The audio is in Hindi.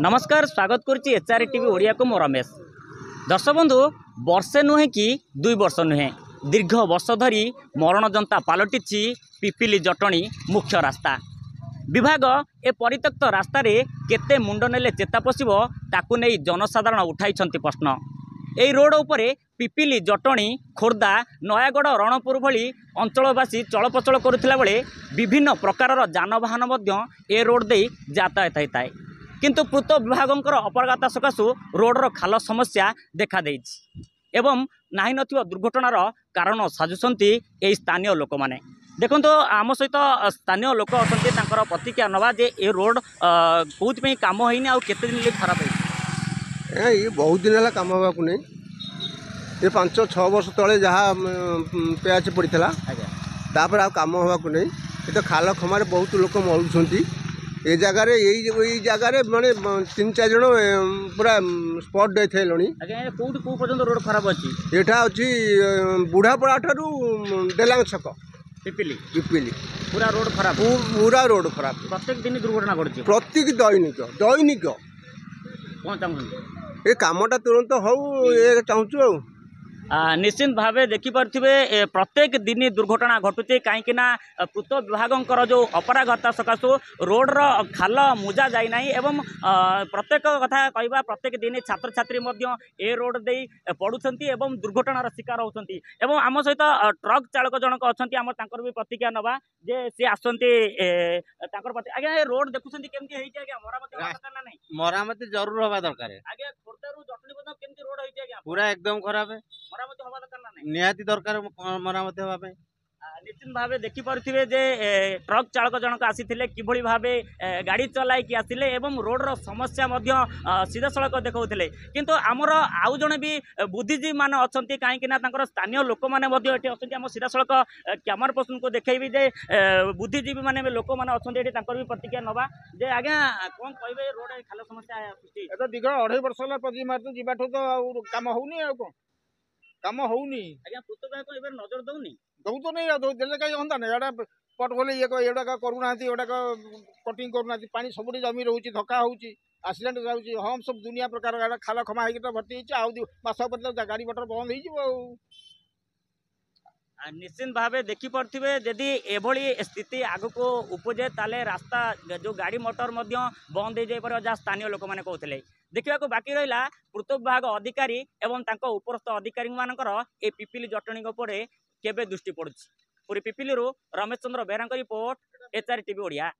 नमस्कार स्वागत करुच्ची एचआर टीवी ओडिया को मो रमेश। दर्शक बंधु वर्षे नुहे कि 2 वर्ष नुहे दीर्घ वर्ष धरी मरण जनता पलटि पिपिली जटणी मुख्य रास्ता विभाग ए परित्यक्त रास्ता रे केते मुंड नेले चेता पशिबो ताकू नहीं जनसाधारण उठाई प्रश्न। एई रोड उपरे पिपिली जटणी खोर्धा नयागढ़ रणपुर भली अंचलवासी चलप्रचल करुथिला बेले विभिन्न प्रकार जानवाहन मध्य ए रोड दे यातायात होता है किंतु पूर्त विभागंकर अपरागता सकाशु रोडर खाल समस्या देखा देइछि एवं नाही नथिबा दुर्घटनार कारण साजुसंती ए स्थानीय लोक माने। देखो आम सहित स्थानीय लोक अच्छा तांकर प्रतिक्रिया नवा जे ए रोड कौन काम होनी आ केते दिन खराब है। ये बहुत दिन है कम होगा नहीं ये 5-6 वर्ष तले जहाँ पेच पड़ता तापर आ कम होगा नहीं। ये तो खाल खमार बहुत लोक मरुंट ये जगार यही जगार माने 3-4 जन पूरा स्पॉट डेथ है। रोड खराब अच्छी यहाँ अच्छी बुढ़ापड़ा ठारू डेलांग छक पिपिली पिपिली पूरा रोड खराब पूरा रोड खराब प्रत्येक दिन दुर्घटना घटुची प्रत्येक दैनिक दैनिक कौन चाहूँ ये कामटा तुरंत हो ये चाहूँ निश्चित भाव देखिपे प्रत्येक दिन दुर्घटना घटुचे कहीं पूर्त विभाग जो अपरागता सकाशु रोडर खाल मुजा जाना एवं प्रत्येक कथा कहवा प्रत्येक दिन छात्र छात्री ए रोड दे पड़ुंट एवं दुर्घटनार शिकार होती। आम सहित ट्रक चालक जनक अच्छा आम भी प्रतिक्रिया नवा जे सी आसती आज्ञा रोड देखुं केमती मरामती जरूर हवा दरकार आज्ञा खोर्धारू जटणी केमती रोड होती पूरा एकदम खराब है मरामती हवा दरकार ना निहाती दरकार मरामती हवा निश्चित भाव देखिपे जे ट्रक चालक जनक आसी किभली भाव गाड़ी चलाइकी आसिले एवं रोडर समस्या सीधा सड़क देखते किंतु आमर आउ जड़े भी बुद्धिजीवी मान अच्छा कहीं स्थानीय लोक मैंने अच्छा सीधा सड़क कैमरा पर्सन को देखी जे बुद्धिजीवी मान लोक मैंने अच्छा भी प्रतिक्रिया नवा जे आज्ञा कौन कहे रोड खाल समस्या दीर्घ 2.5 वर्ष जावाठू तो कम होनी कम होनी आज्ञा पूर्त नजर दौनी दौ तो नहीं देले कहीं हंता ना एटा पट खोले ये करूना कटिंग करूना पानी सब जमी रोचे धक्का होची एक्सीडेंट जाऊँगी हम सब दुनिया प्रकार खाल खमा हो भर्ती होस गाड़ी मटर बंद हो। निश्चित भाव देखिपे जदि एभली स्थिति आग को उपजे ताले रास्ता जो गाड़ी मोटर बंद हो जाए जहाँ स्थानीय लोक मैंने कहते देखा बाकी रहा पूर्त विभाग अधिकारी एवं उपरस्थ अधिकारी मानकर ए पिपिली जटणी उपरे केबे दृष्टि पड़ुछि। Puri Pipili Ramesh Chandra Behera report HR TV Odia.